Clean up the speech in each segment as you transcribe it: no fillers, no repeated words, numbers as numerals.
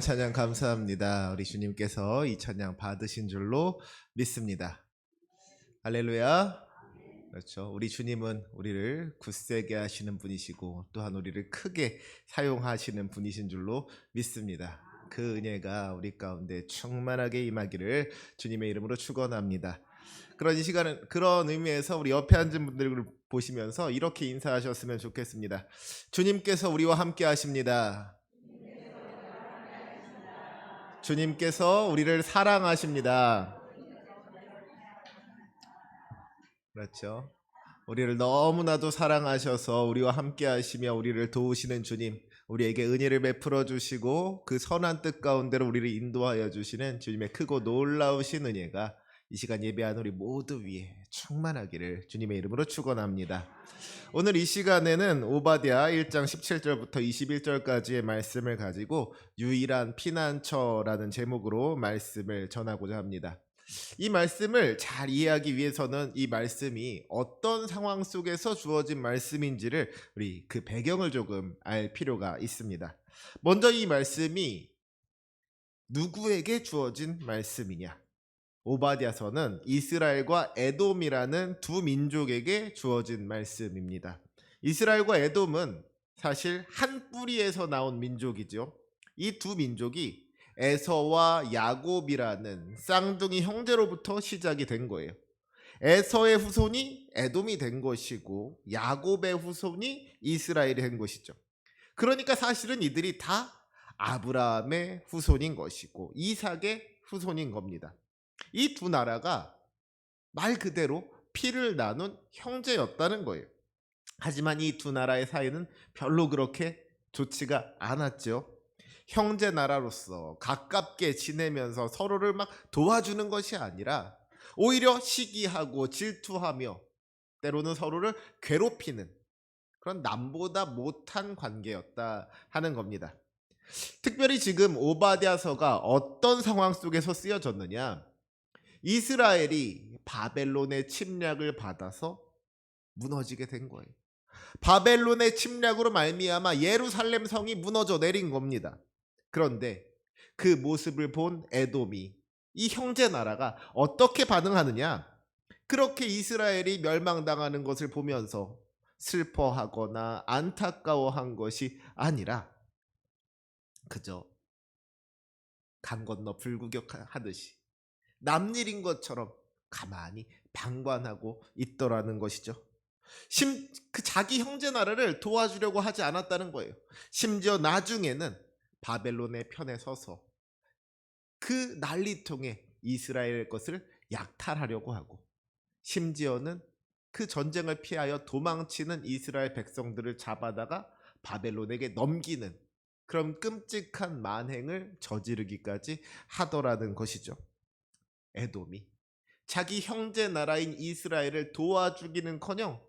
찬양 감사합니다. 우리 주님께서 이 찬양 받으신 줄로 믿습니다. 할렐루야. 그렇죠. 우리 주님은 우리를 굳세게 하시는 분이시고 또한 우리를 크게 사용하시는 분이신 줄로 믿습니다. 그 은혜가 우리 가운데 충만하게 임하기를 주님의 이름으로 축원합니다. 그런 이 시간은 그런 의미에서 우리 옆에 앉은 분들을 보시면서 이렇게 인사하셨으면 좋겠습니다. 주님께서 우리와 함께 하십니다. 주님께서 우리를 사랑하십니다. 그렇죠. 우리를 너무나도 사랑하셔서 우리와 함께 하시며 우리를 도우시는 주님, 우리에게 은혜를 베풀어 주시고 그 선한 뜻 가운데로 우리를 인도하여 주시는 주님의 크고 놀라우신 은혜가 이 시간 예배한 우리 모두 위에 충만하기를 주님의 이름으로 축원합니다. 오늘 이 시간에는 오바댜 1장 17절부터 21절까지의 말씀을 가지고 유일한 피난처라는 제목으로 말씀을 전하고자 합니다. 이 말씀을 잘 이해하기 위해서는 이 말씀이 어떤 상황 속에서 주어진 말씀인지를 우리 그 배경을 조금 알 필요가 있습니다. 먼저 이 말씀이 누구에게 주어진 말씀이냐? 오바댜서는 이스라엘과 에돔이라는 두 민족에게 주어진 말씀입니다. 이스라엘과 에돔은 사실 한 뿌리에서 나온 민족이죠. 이 두 민족이 에서와 야곱이라는 쌍둥이 형제로부터 시작이 된 거예요. 에서의 후손이 에돔이 된 것이고 야곱의 후손이 이스라엘이 된 것이죠. 그러니까 사실은 이들이 다 아브라함의 후손인 것이고 이삭의 후손인 겁니다. 이 두 나라가 말 그대로 피를 나눈 형제였다는 거예요. 하지만 이 두 나라의 사이는 별로 그렇게 좋지가 않았죠. 형제 나라로서 가깝게 지내면서 서로를 막 도와주는 것이 아니라 오히려 시기하고 질투하며 때로는 서로를 괴롭히는 그런 남보다 못한 관계였다 하는 겁니다. 특별히 지금 오바댜서가 어떤 상황 속에서 쓰여졌느냐? 이스라엘이 바벨론의 침략을 받아서 무너지게 된 거예요. 바벨론의 침략으로 말미암아 예루살렘 성이 무너져 내린 겁니다. 그런데 그 모습을 본 에돔이 이 형제 나라가 어떻게 반응하느냐? 그렇게 이스라엘이 멸망당하는 것을 보면서 슬퍼하거나 안타까워한 것이 아니라 그저 강 건너 불구경하듯이 남일인 것처럼 가만히 방관하고 있더라는 것이죠. 그 자기 형제 나라를 도와주려고 하지 않았다는 거예요. 심지어 나중에는 바벨론의 편에 서서 그 난리통에 이스라엘 것을 약탈하려고 하고 심지어는 그 전쟁을 피하여 도망치는 이스라엘 백성들을 잡아다가 바벨론에게 넘기는 그런 끔찍한 만행을 저지르기까지 하더라는 것이죠. 에돔이 자기 형제 나라인 이스라엘을 도와주기는커녕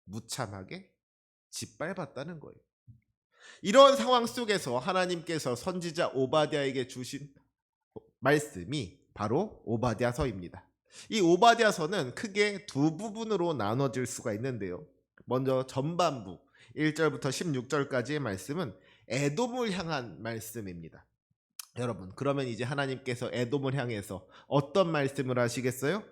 무참하게 짓밟았다는 거예요. 이런 상황 속에서 하나님께서 선지자 오바댜에게 주신 말씀이 바로 오바댜서입니다. 이 오바댜서는 크게 두 부분으로 나눠질 수가 있는데요. 먼저 전반부 1절부터 16절까지의 말씀은 에돔을 향한 말씀입니다. 여러분, 그러면 이제 하나님께서 에돔을 향해서 어떤 말씀을 하시겠어요?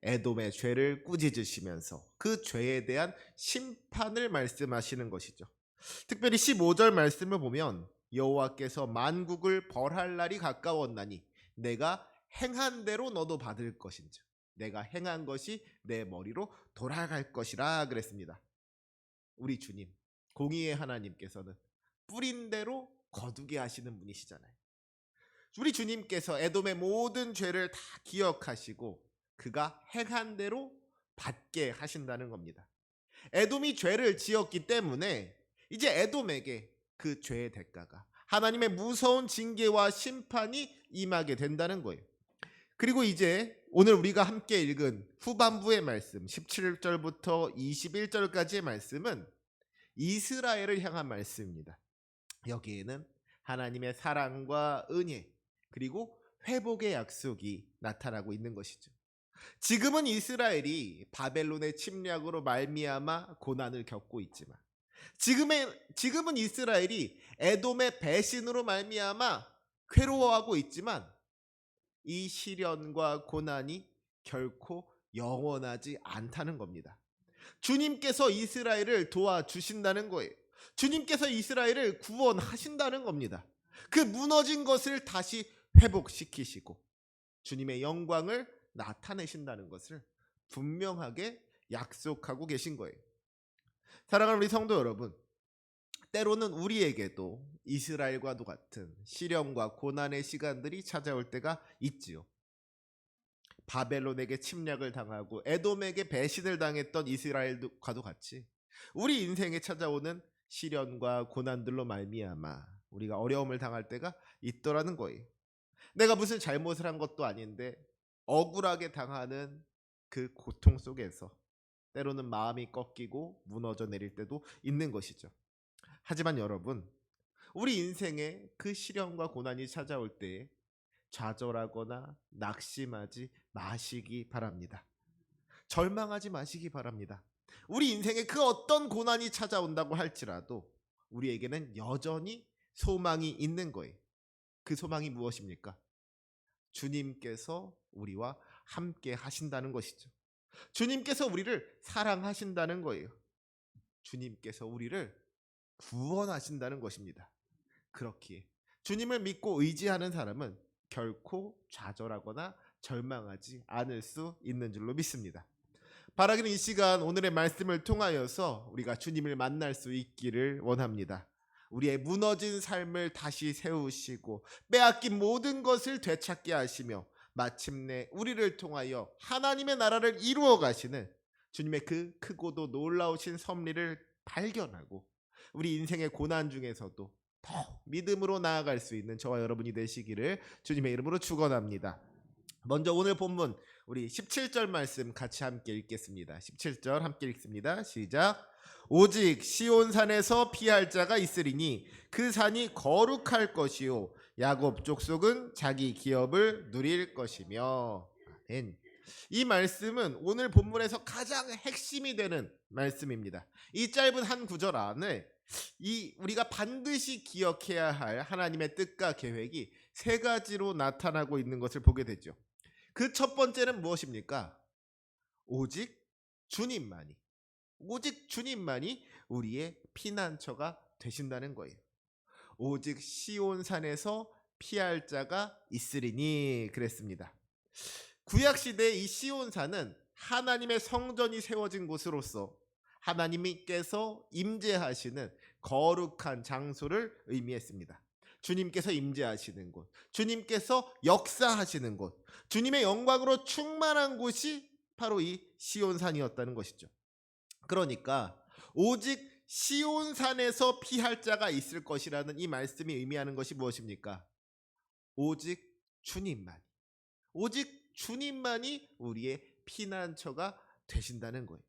에돔의 죄를 꾸짖으시면서 그 죄에 대한 심판을 말씀하시는 것이죠. 특별히 15절 말씀을 보면 여호와께서 만국을 벌할 날이 가까웠나니 내가 행한 대로 너도 받을 것인즉 내가 행한 것이 내 머리로 돌아갈 것이라 그랬습니다. 우리 주님, 공의의 하나님께서는 뿌린 대로 거두게 하시는 분이시잖아요. 우리 주님께서 에돔의 모든 죄를 다 기억하시고 그가 행한 대로 받게 하신다는 겁니다. 에돔이 죄를 지었기 때문에 이제 에돔에게 그 죄의 대가가 하나님의 무서운 징계와 심판이 임하게 된다는 거예요. 그리고 이제 오늘 우리가 함께 읽은 후반부의 말씀 17절부터 21절까지의 말씀은 이스라엘을 향한 말씀입니다. 여기에는 하나님의 사랑과 은혜 그리고 회복의 약속이 나타나고 있는 것이죠. 지금은 이스라엘이 바벨론의 침략으로 말미암아 고난을 겪고 있지만 지금은 이스라엘이 에돔의 배신으로 말미암아 괴로워하고 있지만 이 시련과 고난이 결코 영원하지 않다는 겁니다. 주님께서 이스라엘을 도와주신다는 거예요. 주님께서 이스라엘을 구원하신다는 겁니다. 그 무너진 것을 다시 회복시키시고 주님의 영광을 나타내신다는 것을 분명하게 약속하고 계신 거예요. 사랑하는 우리 성도 여러분, 때로는 우리에게도 이스라엘과도 같은 시련과 고난의 시간들이 찾아올 때가 있지요. 바벨론에게 침략을 당하고 에돔에게 배신을 당했던 이스라엘과도 같이 우리 인생에 찾아오는 시련과 고난들로 말미암아 우리가 어려움을 당할 때가 있더라는 거예요. 내가 무슨 잘못을 한 것도 아닌데 억울하게 당하는 그 고통 속에서 때로는 마음이 꺾이고 무너져 내릴 때도 있는 것이죠. 하지만 여러분, 우리 인생에 그 시련과 고난이 찾아올 때에 좌절하거나 낙심하지 마시기 바랍니다. 절망하지 마시기 바랍니다. 우리 인생에 그 어떤 고난이 찾아온다고 할지라도 우리에게는 여전히 소망이 있는 거예요. 그 소망이 무엇입니까? 주님께서 우리와 함께 하신다는 것이죠. 주님께서 우리를 사랑하신다는 거예요. 주님께서 우리를 구원하신다는 것입니다. 그렇기에 주님을 믿고 의지하는 사람은 결코 좌절하거나 절망하지 않을 수 있는 줄로 믿습니다. 바라기는 이 시간 오늘의 말씀을 통하여서 우리가 주님을 만날 수 있기를 원합니다. 우리의 무너진 삶을 다시 세우시고 빼앗긴 모든 것을 되찾게 하시며 마침내 우리를 통하여 하나님의 나라를 이루어 가시는 주님의 그 크고도 놀라우신 섭리를 발견하고 우리 인생의 고난 중에서도 더 믿음으로 나아갈 수 있는 저와 여러분이 되시기를 주님의 이름으로 축원합니다. 먼저 오늘 본문 우리 17절 말씀 같이 함께 읽겠습니다. 17절 함께 읽습니다. 시작. 오직 시온산에서 피할 자가 있으리니 그 산이 거룩할 것이요 야곱 족속은 자기 기업을 누릴 것이며. 아멘. 이 말씀은 오늘 본문에서 가장 핵심이 되는 말씀입니다. 이 짧은 한 구절 안에 우리가 반드시 기억해야 할 하나님의 뜻과 계획이 세 가지로 나타나고 있는 것을 보게 되죠. 그 첫 번째는 무엇입니까? 오직 주님만이 우리의 피난처가 되신다는 거예요. 오직 시온산에서 피할 자가 있으리니 그랬습니다. 구약시대의 이 시온산은 하나님의 성전이 세워진 곳으로서 하나님께서 임재하시는 거룩한 장소를 의미했습니다. 주님께서 임재하시는 곳, 주님께서 역사하시는 곳, 주님의 영광으로 충만한 곳이 바로 이 시온산이었다는 것이죠. 그러니까 오직 시온산에서 피할 자가 있을 것이라는 이 말씀이 의미하는 것이 무엇입니까? 오직 주님만이 우리의 피난처가 되신다는 거예요.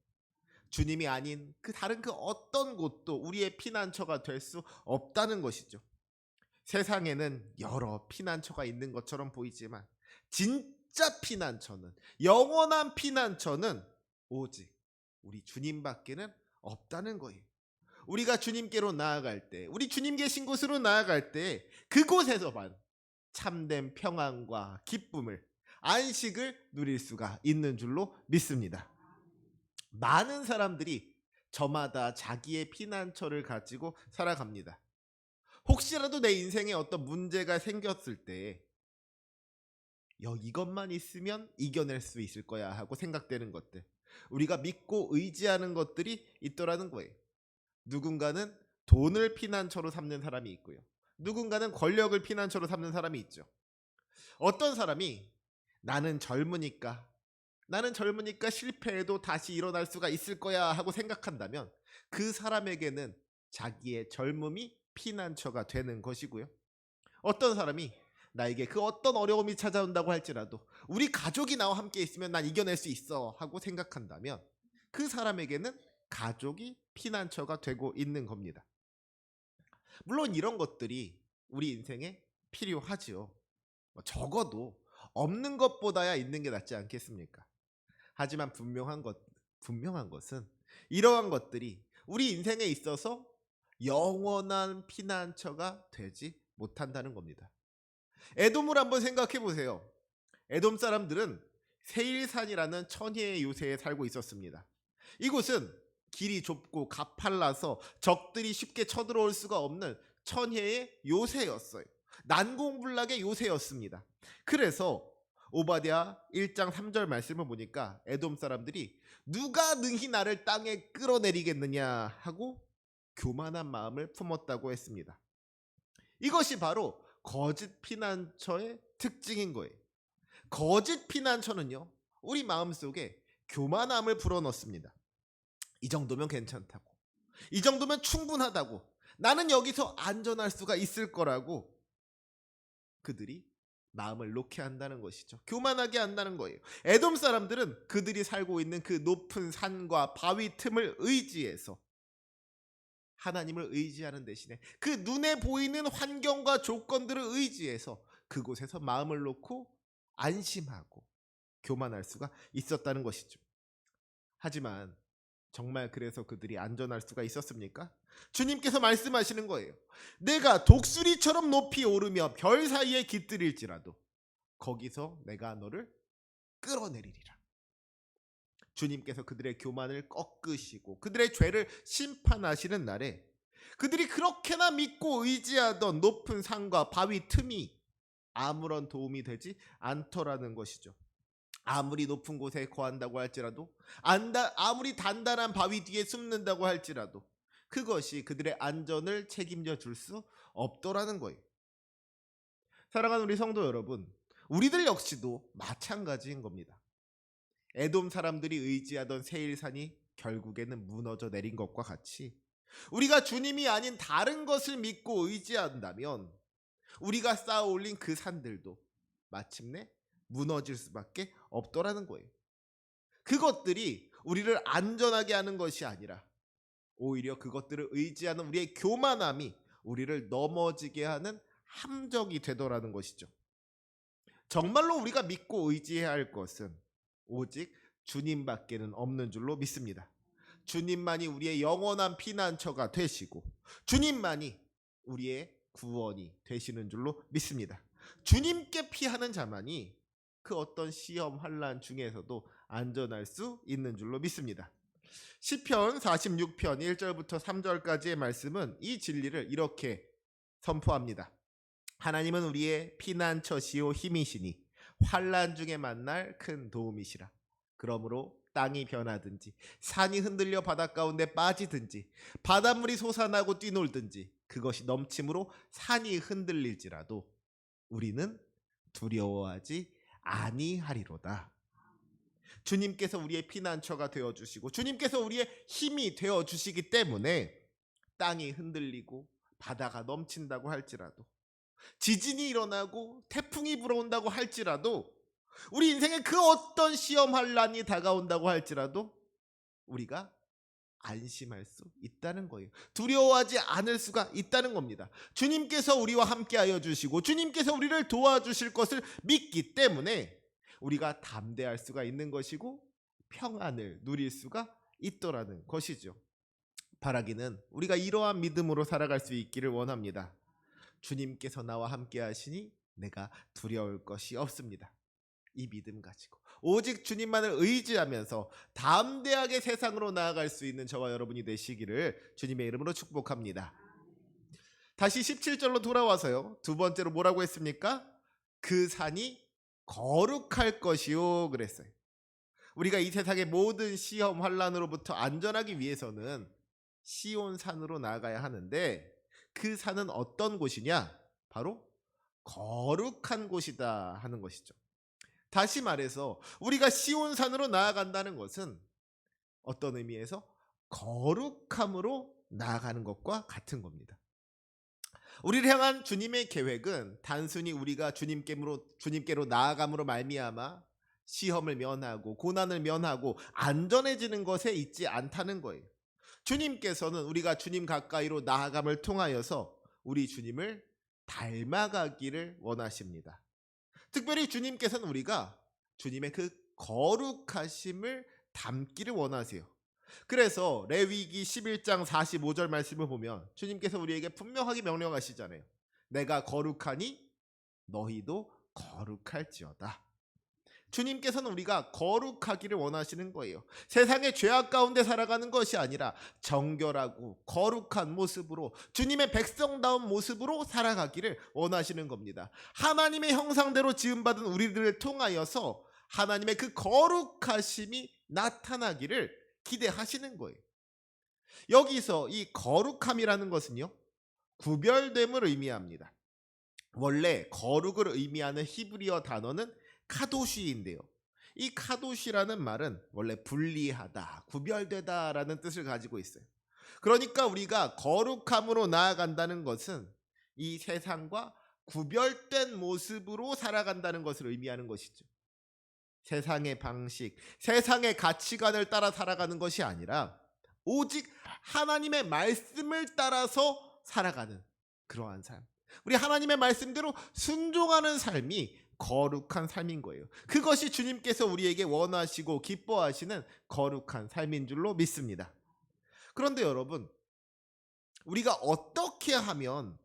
주님이 아닌 다른 어떤 곳도 우리의 피난처가 될 수 없다는 것이죠. 세상에는 여러 피난처가 있는 것처럼 보이지만 진짜 피난처는, 영원한 피난처는 오직 우리 주님밖에는 없다는 거예요. 우리가 주님께로 나아갈 때, 우리 주님 계신 곳으로 나아갈 때 그곳에서만 참된 평안과 기쁨을, 안식을 누릴 수가 있는 줄로 믿습니다. 많은 사람들이 저마다 자기의 피난처를 가지고 살아갑니다. 혹시라도 내 인생에 어떤 문제가 생겼을 때 이것만 있으면 이겨낼 수 있을 거야 하고 생각되는 것들, 우리가 믿고 의지하는 것들이 있더라는 거예요. 누군가는 돈을 피난처로 삼는 사람이 있고요. 누군가는 권력을 피난처로 삼는 사람이 있죠. 어떤 사람이 나는 젊으니까 실패해도 다시 일어날 수가 있을 거야 하고 생각한다면 그 사람에게는 자기의 젊음이 피난처가 되는 것이고요. 어떤 사람이 나에게 그 어떤 어려움이 찾아온다고 할지라도 우리 가족이 나와 함께 있으면 난 이겨낼 수 있어 하고 생각한다면 그 사람에게는 가족이 피난처가 되고 있는 겁니다. 물론 이런 것들이 우리 인생에 필요하지요. 적어도 없는 것보다야 있는 게 낫지 않겠습니까? 하지만 분명한 것은 이러한 것들이 우리 인생에 있어서 영원한 피난처가 되지 못한다는 겁니다. 에돔을 한번 생각해 보세요. 에돔 사람들은 세일산이라는 천혜의 요새에 살고 있었습니다. 이곳은 길이 좁고 가팔라서 적들이 쉽게 쳐들어올 수가 없는 천혜의 요새였어요. 난공불락의 요새였습니다. 그래서 오바댜 1장 3절 말씀을 보니까 에돔 사람들이 누가 능히 나를 땅에 끌어내리겠느냐 하고 교만한 마음을 품었다고 했습니다. 이것이 바로 거짓 피난처의 특징인 거예요. 거짓 피난처는요, 우리 마음속에 교만함을 불어넣습니다. 이 정도면 괜찮다고, 이 정도면 충분하다고, 나는 여기서 안전할 수가 있을 거라고 그들이 마음을 놓게 한다는 것이죠. 교만하게 한다는 거예요. 에돔 사람들은 그들이 살고 있는 그 높은 산과 바위 틈을 의지해서, 하나님을 의지하는 대신에 그 눈에 보이는 환경과 조건들을 의지해서 그곳에서 마음을 놓고 안심하고 교만할 수가 있었다는 것이죠. 하지만 정말 그래서 그들이 안전할 수가 있었습니까? 주님께서 말씀하시는 거예요. 내가 독수리처럼 높이 오르며 별 사이에 깃들일지라도 거기서 내가 너를 끌어내리리라. 주님께서 그들의 교만을 꺾으시고 그들의 죄를 심판하시는 날에 그들이 그렇게나 믿고 의지하던 높은 산과 바위 틈이 아무런 도움이 되지 않더라는 것이죠. 아무리 높은 곳에 거한다고 할지라도, 아무리 단단한 바위 뒤에 숨는다고 할지라도 그것이 그들의 안전을 책임져 줄 수 없더라는 거예요. 사랑하는 우리 성도 여러분, 우리들 역시도 마찬가지인 겁니다. 에돔 사람들이 의지하던 세일산이 결국에는 무너져 내린 것과 같이 우리가 주님이 아닌 다른 것을 믿고 의지한다면 우리가 쌓아 올린 그 산들도 마침내 무너질 수밖에 없더라는 거예요. 그것들이 우리를 안전하게 하는 것이 아니라 오히려 그것들을 의지하는 우리의 교만함이 우리를 넘어지게 하는 함정이 되더라는 것이죠. 정말로 우리가 믿고 의지해야 할 것은 오직 주님밖에는 없는 줄로 믿습니다. 주님만이 우리의 영원한 피난처가 되시고 주님만이 우리의 구원이 되시는 줄로 믿습니다. 주님께 피하는 자만이 그 어떤 시험 환난 중에서도 안전할 수 있는 줄로 믿습니다. 시편 46편 1절부터 3절까지의 말씀은 이 진리를 이렇게 선포합니다. 하나님은 우리의 피난처시요 힘이시니 환난 중에 만날 큰 도움이시라. 그러므로 땅이 변하든지 산이 흔들려 바닷 가운데 빠지든지 바닷물이 솟아나고 뛰놀든지 그것이 넘침으로 산이 흔들릴지라도 우리는 두려워하지 아니하리로다. 주님께서 우리의 피난처가 되어주시고 주님께서 우리의 힘이 되어주시기 때문에 땅이 흔들리고 바다가 넘친다고 할지라도 지진이 일어나고 태풍이 불어온다고 할지라도 우리 인생에 그 어떤 시험 환난이 다가온다고 할지라도 우리가 안심할 수 있다는 거예요. 두려워하지 않을 수가 있다는 겁니다. 주님께서 우리와 함께하여 주시고 주님께서 우리를 도와주실 것을 믿기 때문에 우리가 담대할 수가 있는 것이고 평안을 누릴 수가 있더라는 것이죠. 바라기는 우리가 이러한 믿음으로 살아갈 수 있기를 원합니다. 주님께서 나와 함께 하시니 내가 두려울 것이 없습니다. 이 믿음 가지고 오직 주님만을 의지하면서 담대하게 세상으로 나아갈 수 있는 저와 여러분이 되시기를 주님의 이름으로 축복합니다. 다시 17절로 돌아와서요. 두 번째로 뭐라고 했습니까? 그 산이 거룩할 것이요 그랬어요. 우리가 이 세상의 모든 시험 환난으로부터 안전하기 위해서는 시온산으로 나아가야 하는데 그 산은 어떤 곳이냐? 바로 거룩한 곳이다 하는 것이죠. 다시 말해서 우리가 시온산으로 나아간다는 것은 어떤 의미에서 거룩함으로 나아가는 것과 같은 겁니다. 우리를 향한 주님의 계획은 단순히 우리가 주님께로 나아감으로 말미암아 시험을 면하고 고난을 면하고 안전해지는 것에 있지 않다는 거예요. 주님께서는 우리가 주님 가까이로 나아감을 통하여서 우리 주님을 닮아가기를 원하십니다. 특별히 주님께서는 우리가 주님의 그 거룩하심을 담기를 원하세요. 그래서 레위기 11장 45절 말씀을 보면 주님께서 우리에게 분명하게 명령하시잖아요. 내가 거룩하니 너희도 거룩할지어다. 주님께서는 우리가 거룩하기를 원하시는 거예요. 세상의 죄악 가운데 살아가는 것이 아니라 정결하고 거룩한 모습으로 주님의 백성다운 모습으로 살아가기를 원하시는 겁니다. 하나님의 형상대로 지음받은 우리들을 통하여서 하나님의 그 거룩하심이 나타나기를 기대하시는 거예요. 여기서 이 거룩함이라는 것은요, 구별됨을 의미합니다. 원래 거룩을 의미하는 히브리어 단어는 카도시인데요. 이 카도시라는 말은 원래 분리하다, 구별되다라는 뜻을 가지고 있어요. 그러니까 우리가 거룩함으로 나아간다는 것은 이 세상과 구별된 모습으로 살아간다는 것을 의미하는 것이죠. 세상의 방식, 세상의 가치관을 따라 살아가는 것이 아니라 오직 하나님의 말씀을 따라서 살아가는 그러한 삶. 우리 하나님의 말씀대로 순종하는 삶이 거룩한 삶인 거예요. 그것이 주님께서 우리에게 원하시고 기뻐하시는 거룩한 삶인 줄로 믿습니다. 그런데 여러분, 우리가 어떻게 하면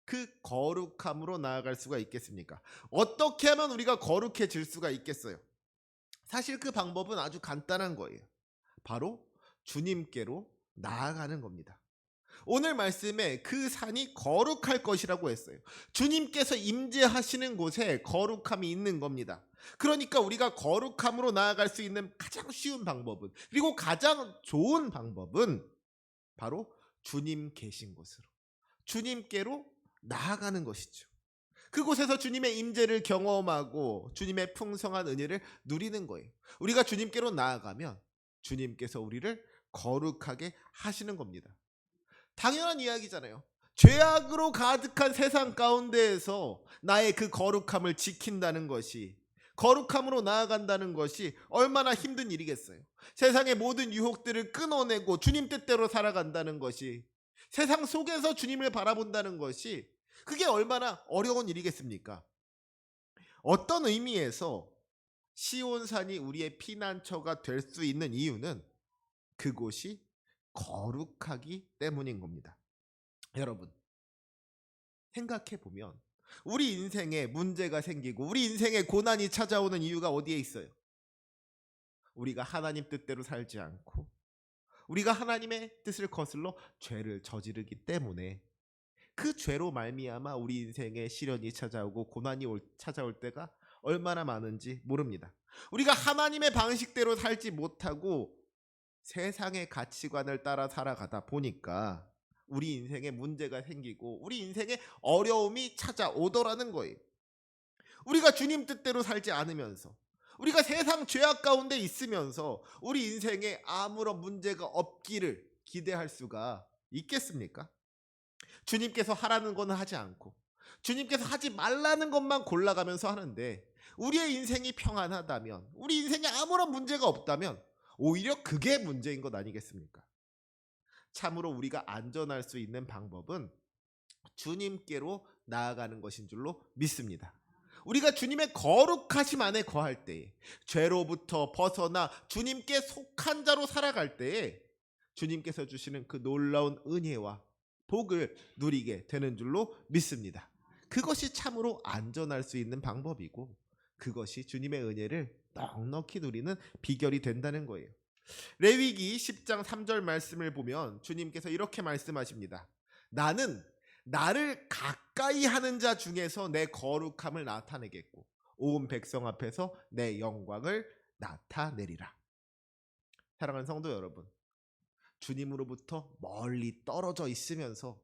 그 거룩함으로 나아갈 수가 있겠습니까? 어떻게 하면 우리가 거룩해질 수가 있겠어요? 사실 그 방법은 아주 간단한 거예요. 바로 주님께로 나아가는 겁니다. 오늘 말씀에 그 산이 거룩할 것이라고 했어요. 주님께서 임재하시는 곳에 거룩함이 있는 겁니다. 그러니까 우리가 거룩함으로 나아갈 수 있는 가장 쉬운 방법은, 그리고 가장 좋은 방법은 바로 주님 계신 곳으로, 주님께로 나아가는 것이죠. 그곳에서 주님의 임재를 경험하고 주님의 풍성한 은혜를 누리는 거예요. 우리가 주님께로 나아가면 주님께서 우리를 거룩하게 하시는 겁니다. 당연한 이야기잖아요. 죄악으로 가득한 세상 가운데에서 나의 그 거룩함을 지킨다는 것이, 거룩함으로 나아간다는 것이 얼마나 힘든 일이겠어요. 세상의 모든 유혹들을 끊어내고 주님 뜻대로 살아간다는 것이, 세상 속에서 주님을 바라본다는 것이, 그게 얼마나 어려운 일이겠습니까? 어떤 의미에서 시온산이 우리의 피난처가 될 수 있는 이유는 그곳이 거룩하기 때문인 겁니다. 여러분, 생각해 보면 우리 인생에 문제가 생기고 우리 인생에 고난이 찾아오는 이유가 어디에 있어요? 우리가 하나님 뜻대로 살지 않고 우리가 하나님의 뜻을 거슬러 죄를 저지르기 때문에, 그 죄로 말미암아 우리 인생에 시련이 찾아오고 고난이 찾아올 때가 얼마나 많은지 모릅니다. 우리가 하나님의 방식대로 살지 못하고 세상의 가치관을 따라 살아가다 보니까 우리 인생에 문제가 생기고 우리 인생에 어려움이 찾아오더라는 거예요. 우리가 주님 뜻대로 살지 않으면서, 우리가 세상 죄악 가운데 있으면서 우리 인생에 아무런 문제가 없기를 기대할 수가 있겠습니까? 주님께서 하라는 건 하지 않고 주님께서 하지 말라는 것만 골라가면서 하는데, 우리의 인생이 평안하다면, 우리 인생에 아무런 문제가 없다면 오히려 그게 문제인 것 아니겠습니까? 참으로 우리가 안전할 수 있는 방법은 주님께로 나아가는 것인 줄로 믿습니다. 우리가 주님의 거룩하심 안에 거할 때에, 죄로부터 벗어나 주님께 속한 자로 살아갈 때에 주님께서 주시는 그 놀라운 은혜와 복을 누리게 되는 줄로 믿습니다. 그것이 참으로 안전할 수 있는 방법이고, 그것이 주님의 은혜를 넉넉히 누리는 비결이 된다는 거예요. 레위기 10장 3절 말씀을 보면 주님께서 이렇게 말씀하십니다. 나는 나를 가까이 하는 자 중에서 내 거룩함을 나타내겠고 온 백성 앞에서 내 영광을 나타내리라. 사랑하는 성도 여러분, 주님으로부터 멀리 떨어져 있으면서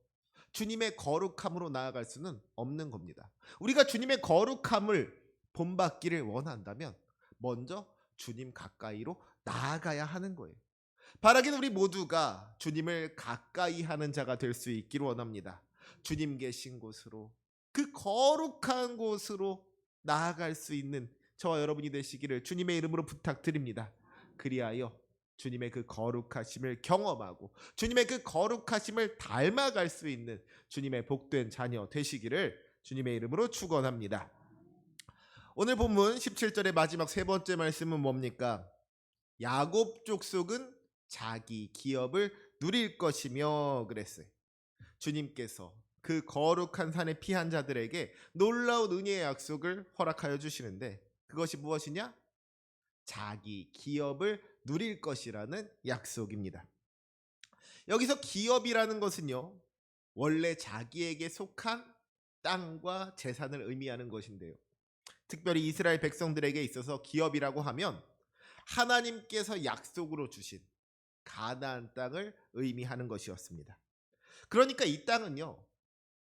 주님의 거룩함으로 나아갈 수는 없는 겁니다. 우리가 주님의 거룩함을 본받기를 원한다면 먼저 주님 가까이로 나아가야 하는 거예요. 바라기는 우리 모두가 주님을 가까이 하는 자가 될 수 있기를 원합니다. 주님 계신 곳으로, 그 거룩한 곳으로 나아갈 수 있는 저와 여러분이 되시기를 주님의 이름으로 부탁드립니다. 그리하여 주님의 그 거룩하심을 경험하고 주님의 그 거룩하심을 닮아갈 수 있는 주님의 복된 자녀 되시기를 주님의 이름으로 축원합니다. 오늘 본문 17절의 마지막 세 번째 말씀은 뭡니까? 야곱 족속은 자기 기업을 누릴 것이며 그랬어요. 주님께서 그 거룩한 산에 피한 자들에게 놀라운 은혜의 약속을 허락하여 주시는데 그것이 무엇이냐? 자기 기업을 누릴 것이라는 약속입니다. 여기서 기업이라는 것은요, 원래 자기에게 속한 땅과 재산을 의미하는 것인데요. 특별히 이스라엘 백성들에게 있어서 기업이라고 하면 하나님께서 약속으로 주신 가나안 땅을 의미하는 것이었습니다. 그러니까 이 땅은요,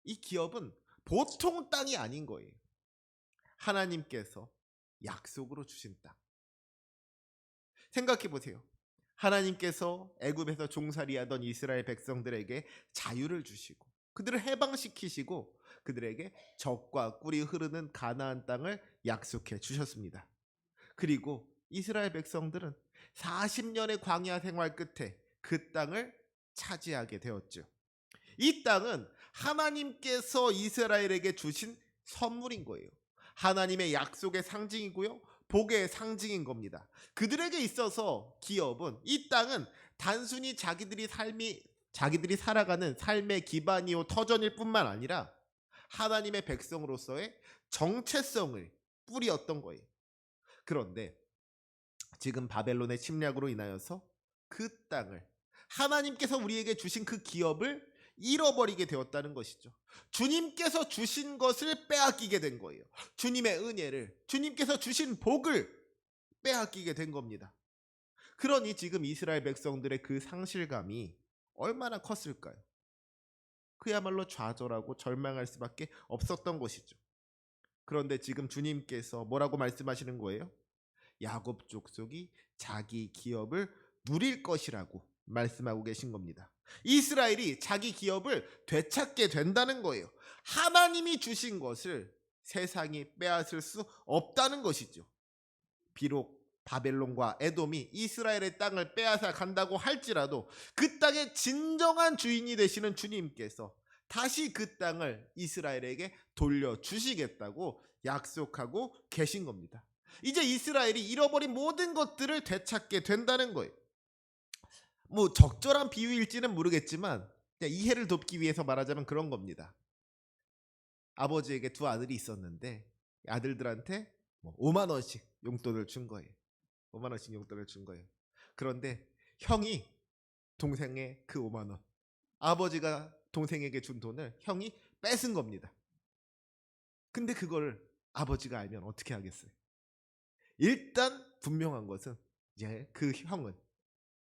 이 기업은 보통 땅이 아닌 거예요. 하나님께서 약속으로 주신 땅. 생각해 보세요. 하나님께서 애굽에서 종살이하던 이스라엘 백성들에게 자유를 주시고 그들을 해방시키시고 그들에게 젖과 꿀이 흐르는 가나안 땅을 약속해 주셨습니다. 그리고 이스라엘 백성들은 40년의 광야 생활 끝에 그 땅을 차지하게 되었죠. 이 땅은 하나님께서 이스라엘에게 주신 선물인 거예요. 하나님의 약속의 상징이고요. 복의 상징인 겁니다. 그들에게 있어서 기업은 이 땅은 단순히 자기들이 살아가는 삶의 기반이요 터전일 뿐만 아니라 하나님의 백성으로서의 정체성을 뿌리였던 거예요. 그런데 지금 바벨론의 침략으로 인하여서 그 땅을 하나님께서 우리에게 주신 그 기업을 잃어버리게 되었다는 것이죠. 주님께서 주신 것을 빼앗기게 된 거예요. 주님의 은혜를, 주님께서 주신 복을 빼앗기게 된 겁니다. 그러니 지금 이스라엘 백성들의 그 상실감이 얼마나 컸을까요? 그야말로 좌절하고 절망할 수밖에 없었던 것이죠. 그런데 지금 주님께서 뭐라고 말씀하시는 거예요? 야곱 족속이 자기 기업을 누릴 것이라고 말씀하고 계신 겁니다. 이스라엘이 자기 기업을 되찾게 된다는 거예요. 하나님이 주신 것을 세상이 빼앗을 수 없다는 것이죠. 비록 바벨론과 에돔이 이스라엘의 땅을 빼앗아 간다고 할지라도 그 땅의 진정한 주인이 되시는 주님께서 다시 그 땅을 이스라엘에게 돌려주시겠다고 약속하고 계신 겁니다. 이제 이스라엘이 잃어버린 모든 것들을 되찾게 된다는 거예요. 뭐 적절한 비유일지는 모르겠지만 그냥 이해를 돕기 위해서 말하자면 그런 겁니다. 아버지에게 두 아들이 있었는데 아들들한테 5만 원씩 용돈을 준 거예요. 5만 원씩 용돈을 준 거예요. 그런데 형이 동생의 그 5만 원, 아버지가 동생에게 준 돈을 형이 뺏은 겁니다. 근데 그걸 아버지가 알면 어떻게 하겠어요? 일단 분명한 것은 이제 그 형은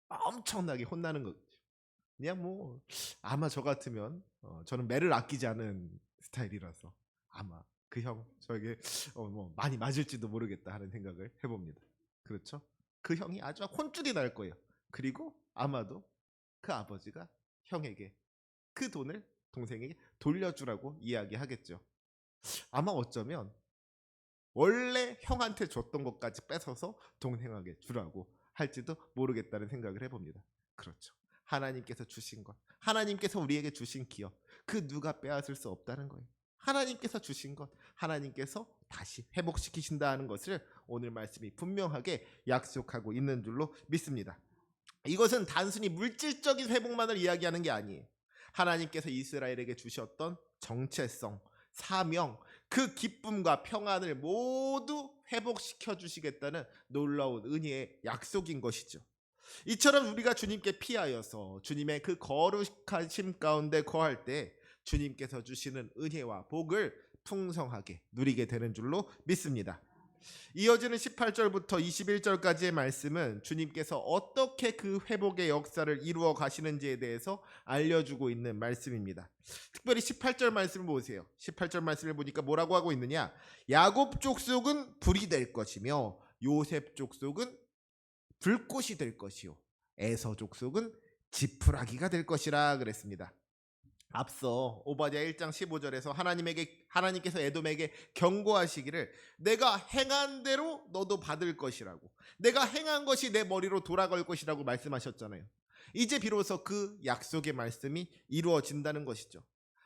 엄청나게 혼나는 거죠. 그냥 뭐 아마 저 같으면 저는 매를 아끼지 않은 스타일이라서 아마 그 형 저에게 뭐 많이 맞을지도 모르겠다 하는 생각을 해봅니다. 그렇죠? 그 형이 아주 혼쭐이 날 거예요. 그리고 아마도 그 아버지가 형에게 그 돈을 동생에게 돌려주라고 이야기하겠죠. 아마 어쩌면 원래 형한테 줬던 것까지 뺏어서 동생에게 주라고 할지도 모르겠다는 생각을 해봅니다. 그렇죠. 하나님께서 주신 것, 하나님께서 우리에게 주신 기업, 그 누가 빼앗을 수 없다는 거예요. 하나님께서 주신 것, 하나님께서 다시 회복시키신다는 것을 오늘 말씀이 분명하게 약속하고 있는 줄로 믿습니다. 이것은 단순히 물질적인 회복만을 이야기하는 게 아니에요. 하나님께서 이스라엘에게 주셨던 정체성, 사명, 그 기쁨과 평안을 모두 회복시켜 주시겠다는 놀라운 은혜의 약속인 것이죠. 이처럼 우리가 주님께 피하여서 주님의 그 거룩하심 가운데 거할 때 주님께서 주시는 은혜와 복을 풍성하게 누리게 되는 줄로 믿습니다. 이어지는 18절부터 21절까지의 말씀은 주님께서 어떻게 그 회복의 역사를 이루어 가시는지에 대해서 알려주고 있는 말씀입니다. 특별히 18절 말씀을 보세요. 18절 말씀을 보니까 뭐라고 하고 있느냐? 야곱 족속은 불이 될 것이며 요셉 족속은 불꽃이 될 것이요 에서 족속은 지푸라기가 될 것이라 그랬습니다. 앞서 오바댜 1장 15절에서 하나님께서 에돔에게 경고하시기를 내가 행한 대로 너도 받을 것이라고, 내가 행한 것이 내 머리로 돌아갈 것이라고 말씀하셨잖아요. 이제 비로소 그 약속의 말씀이 이루어진다는 것이죠.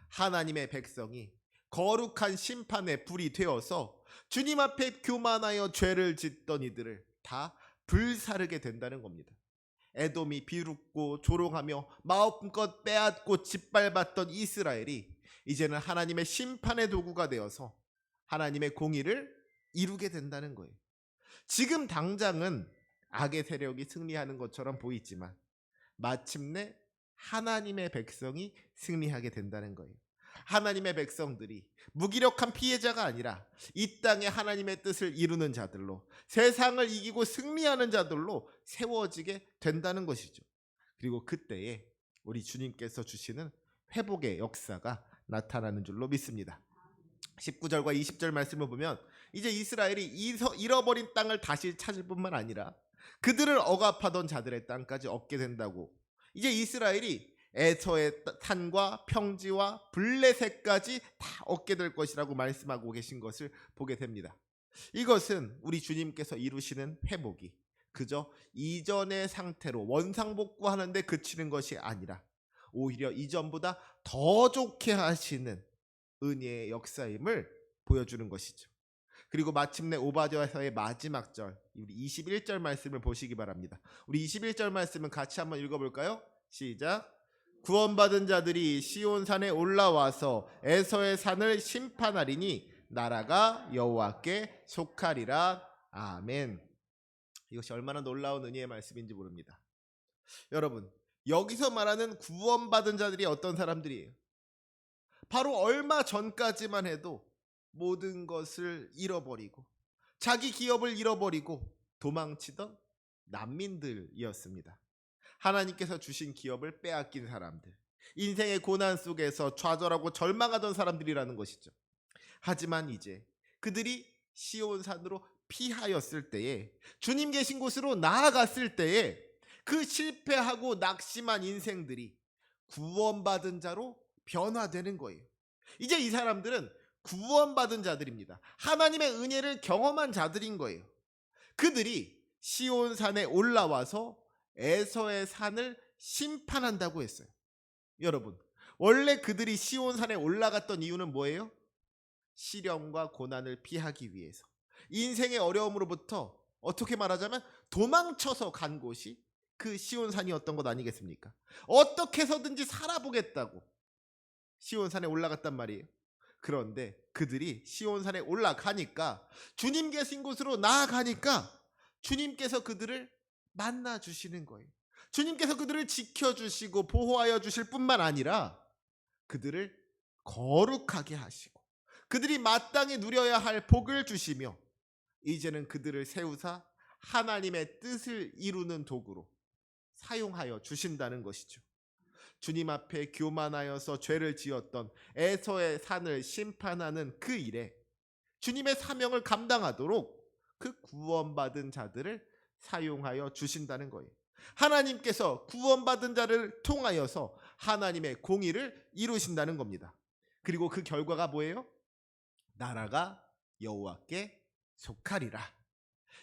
하나님의 백성이 거룩한 심판의 불이 되어서 주님 앞에 교만하여 죄를 짓던 이들을 다 불사르게 된다는 겁니다. 에돔이 비웃고 조롱하며 마음껏 빼앗고 짓밟았던 이스라엘이 이제는 하나님의 심판의 도구가 되어서 하나님의 공의를 이루게 된다는 거예요. 지금 당장은 악의 세력이 승리하는 것처럼 보이지만 마침내 하나님의 백성이 승리하게 된다는 거예요. 하나님의 백성들이 무기력한 피해자가 아니라 이 땅에 하나님의 뜻을 이루는 자들로, 세상을 이기고 승리하는 자들로 세워지게 된다는 것이죠. 그리고 그때에 우리 주님께서 주시는 회복의 역사가 나타나는 줄로 믿습니다. 19절과 20절 말씀을 보면 이제 이스라엘이 잃어버린 땅을 다시 찾을 뿐만 아니라 그들을 억압하던 자들의 땅까지 얻게 된다고, 이제 이스라엘이 에서의 산과 평지와 블레셋까지 다 얻게 될 것이라고 말씀하고 계신 것을 보게 됩니다. 이것은 우리 주님께서 이루시는 회복이 그저 이전의 상태로 원상복구하는 데 그치는 것이 아니라 오히려 이전보다 더 좋게 하시는 은혜의 역사임을 보여주는 것이죠. 그리고 마침내 오바댜서의 마지막 절, 우리 21절 말씀을 보시기 바랍니다. 우리 21절 말씀은 같이 한번 읽어볼까요? 시작. 구원받은 자들이 시온산에 올라와서 에서의 산을 심판하리니 나라가 여호와께 속하리라. 아멘. 이것이 얼마나 놀라운 은혜의 말씀인지 모릅니다. 여러분, 여기서 말하는 구원받은 자들이 어떤 사람들이에요? 바로 얼마 전까지만 해도 모든 것을 잃어버리고 자기 기업을 잃어버리고 도망치던 난민들이었습니다. 하나님께서 주신 기업을 빼앗긴 사람들, 인생의 고난 속에서 좌절하고 절망하던 사람들이라는 것이죠. 하지만 이제 그들이 시온산으로 피하였을 때에, 주님 계신 곳으로 나아갔을 때에 그 실패하고 낙심한 인생들이 구원받은 자로 변화되는 거예요. 이제 이 사람들은 구원받은 자들입니다. 하나님의 은혜를 경험한 자들인 거예요. 그들이 시온산에 올라와서 에서의 산을 심판한다고 했어요. 여러분, 원래 그들이 시온산에 올라갔던 이유는 뭐예요? 시련과 고난을 피하기 위해서, 인생의 어려움으로부터 어떻게 말하자면 도망쳐서 간 곳이 그 시온산이었던 것 아니겠습니까? 어떻게 해서든지 살아보겠다고 시온산에 올라갔단 말이에요. 그런데 그들이 시온산에 올라가니까, 주님 계신 곳으로 나아가니까 주님께서 그들을 만나 주시는 거예요. 주님께서 그들을 지켜주시고 보호하여 주실 뿐만 아니라 그들을 거룩하게 하시고 그들이 마땅히 누려야 할 복을 주시며 이제는 그들을 세우사 하나님의 뜻을 이루는 도구로 사용하여 주신다는 것이죠. 주님 앞에 교만하여서 죄를 지었던 에서의 산을 심판하는 그 일에 주님의 사명을 감당하도록 그 구원받은 자들을 사용하여 주신다는 거예요. 하나님께서 구원받은 자를 통하여서 하나님의 공의를 이루신다는 겁니다. 그리고 그 결과가 뭐예요? 나라가 여호와께 속하리라.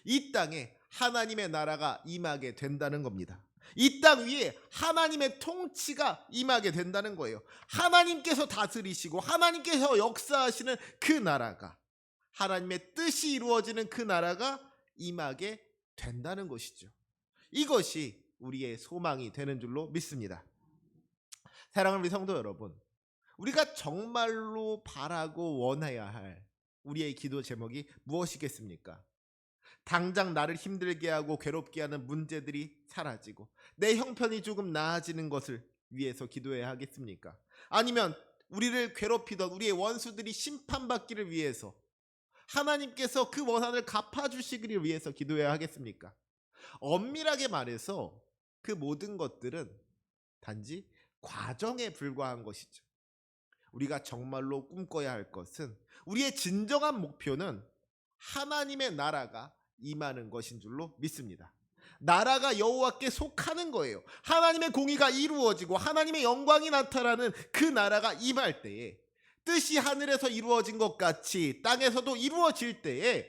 이 땅에 하나님의 나라가 임하게 된다는 겁니다. 이 땅 위에 하나님의 통치가 임하게 된다는 거예요. 하나님께서 다스리시고 하나님께서 역사하시는 그 나라가, 하나님의 뜻이 이루어지는 그 나라가 임하게 된다는 것이죠. 이것이 우리의 소망이 되는 줄로 믿습니다. 사랑하는 우리 성도 여러분, 우리가 정말로 바라고 원해야 할 우리의 기도 제목이 무엇이겠습니까? 당장 나를 힘들게 하고 괴롭게 하는 문제들이 사라지고 내 형편이 조금 나아지는 것을 위해서 기도해야 하겠습니까? 아니면 우리를 괴롭히던 우리의 원수들이 심판받기를 위해서, 하나님께서 그 원한을 갚아주시기를 위해서 기도해야 하겠습니까? 엄밀하게 말해서 그 모든 것들은 단지 과정에 불과한 것이죠. 우리가 정말로 꿈꿔야 할 것은, 우리의 진정한 목표는 하나님의 나라가 임하는 것인 줄로 믿습니다. 나라가 여호와께 속하는 거예요. 하나님의 공의가 이루어지고 하나님의 영광이 나타나는 그 나라가 임할 때에, 뜻이 하늘에서 이루어진 것 같이 땅에서도 이루어질 때에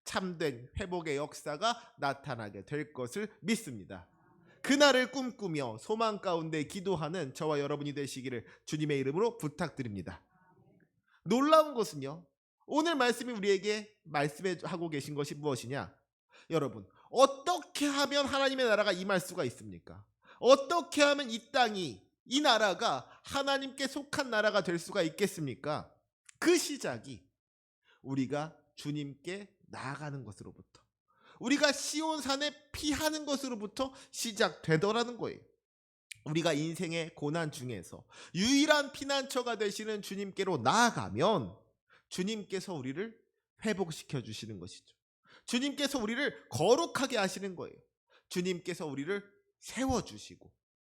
참된 회복의 역사가 나타나게 될 것을 믿습니다. 그날을 꿈꾸며 소망 가운데 기도하는 저와 여러분이 되시기를 주님의 이름으로 부탁드립니다. 놀라운 것은요, 오늘 말씀이 우리에게 말씀하고 계신 것이 무엇이냐? 여러분, 어떻게 하면 하나님의 나라가 임할 수가 있습니까? 어떻게 하면 이 땅이, 이 나라가 하나님께 속한 나라가 될 수가 있겠습니까? 그 시작이 우리가 주님께 나아가는 것으로부터, 우리가 시온산에 피하는 것으로부터 시작되더라는 거예요. 우리가 인생의 고난 중에서 유일한 피난처가 되시는 주님께로 나아가면 주님께서 우리를 회복시켜 주시는 것이죠. 주님께서 우리를 거룩하게 하시는 거예요. 주님께서 우리를 세워주시고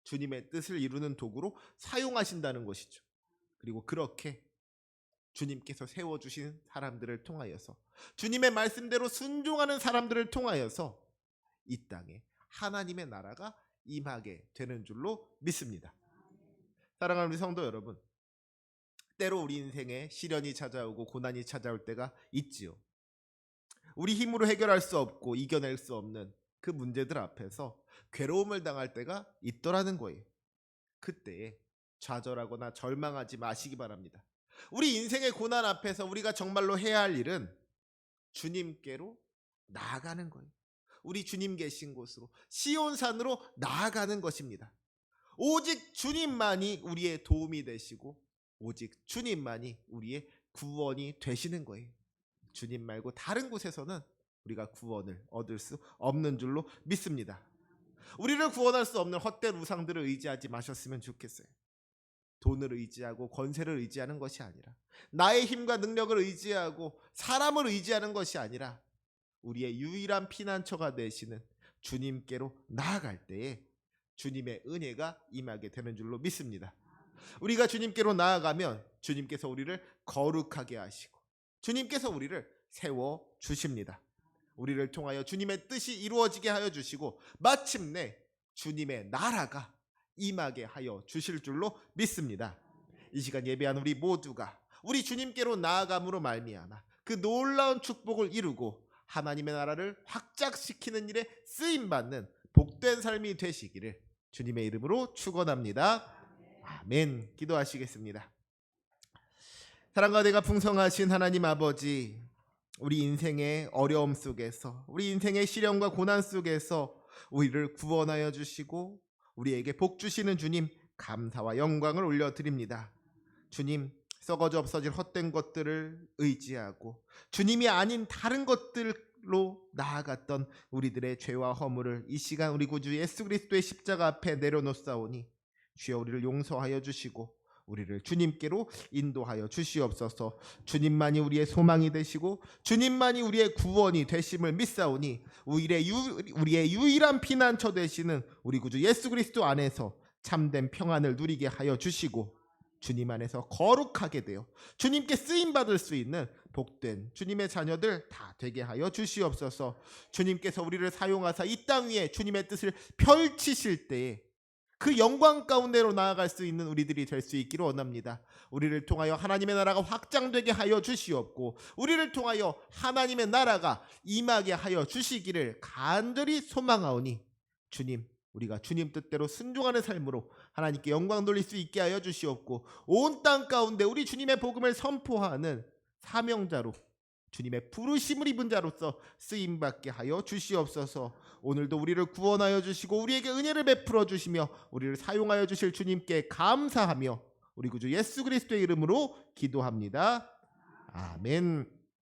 주님의 뜻을 이루는 도구로 사용하신다는 것이죠. 그리고 그렇게 주님께서 세워주신 사람들을 통하여서, 주님의 말씀대로 순종하는 사람들을 통하여서 이 땅에 하나님의 나라가 임하게 되는 줄로 믿습니다. 사랑하는 우리 성도 여러분, 때로 우리 인생에 시련이 찾아오고 고난이 찾아올 때가 있지요. 우리 힘으로 해결할 수 없고 이겨낼 수 없는 그 문제들 앞에서 괴로움을 당할 때가 있더라는 거예요. 그때에 좌절하거나 절망하지 마시기 바랍니다. 우리 인생의 고난 앞에서 우리가 정말로 해야 할 일은 주님께로 나아가는 거예요. 우리 주님 계신 곳으로, 시온산으로 나아가는 것입니다. 오직 주님만이 우리의 도움이 되시고 오직 주님만이 우리의 구원이 되시는 거예요. 주님 말고 다른 곳에서는 우리가 구원을 얻을 수 없는 줄로 믿습니다. 우리를 구원할 수 없는 헛된 우상들을 의지하지 마셨으면 좋겠어요. 돈을 의지하고 권세를 의지하는 것이 아니라, 나의 힘과 능력을 의지하고 사람을 의지하는 것이 아니라 우리의 유일한 피난처가 되시는 주님께로 나아갈 때에 주님의 은혜가 임하게 되는 줄로 믿습니다. 우리가 주님께로 나아가면 주님께서 우리를 거룩하게 하시고 주님께서 우리를 세워주십니다. 우리를 통하여 주님의 뜻이 이루어지게 하여 주시고 마침내 주님의 나라가 임하게 하여 주실 줄로 믿습니다. 이 시간 예배하는 우리 모두가 우리 주님께로 나아감으로 말미암아 그 놀라운 축복을 이루고 하나님의 나라를 확장시키는 일에 쓰임받는 복된 삶이 되시기를 주님의 이름으로 축원합니다. 아멘. 기도하시겠습니다. 사랑과 은혜가 풍성하신 하나님 아버지, 우리 인생의 어려움 속에서, 우리 인생의 시련과 고난 속에서 우리를 구원하여 주시고 우리에게 복 주시는 주님, 감사와 영광을 올려드립니다. 주님, 썩어져 없어질 헛된 것들을 의지하고 주님이 아닌 다른 것들로 나아갔던 우리들의 죄와 허물을 이 시간 우리 구주 예수 그리스도의 십자가 앞에 내려놓사오니 주여 우리를 용서하여 주시고 우리를 주님께로 인도하여 주시옵소서. 주님만이 우리의 소망이 되시고 주님만이 우리의 구원이 되심을 믿사오니 우리의 유일한 피난처 되시는 우리 구주 예수 그리스도 안에서 참된 평안을 누리게 하여 주시고 주님 안에서 거룩하게 되어 주님께 쓰임받을 수 있는 복된 주님의 자녀들 다 되게 하여 주시옵소서. 주님께서 우리를 사용하사 이 땅 위에 주님의 뜻을 펼치실 때에 그 영광 가운데로 나아갈 수 있는 우리들이 될 수 있기를 원합니다. 우리를 통하여 하나님의 나라가 확장되게 하여 주시옵고 우리를 통하여 하나님의 나라가 임하게 하여 주시기를 간절히 소망하오니 주님, 우리가 주님 뜻대로 순종하는 삶으로 하나님께 영광 돌릴 수 있게 하여 주시옵고 온 땅 가운데 우리 주님의 복음을 선포하는 사명자로, 주님의 부르심을 입은 자로서 쓰임받게 하여 주시옵소서. 오늘도 우리를 구원하여 주시고 우리에게 은혜를 베풀어 주시며 우리를 사용하여 주실 주님께 감사하며 우리 구주 예수 그리스도의 이름으로 기도합니다. 아멘.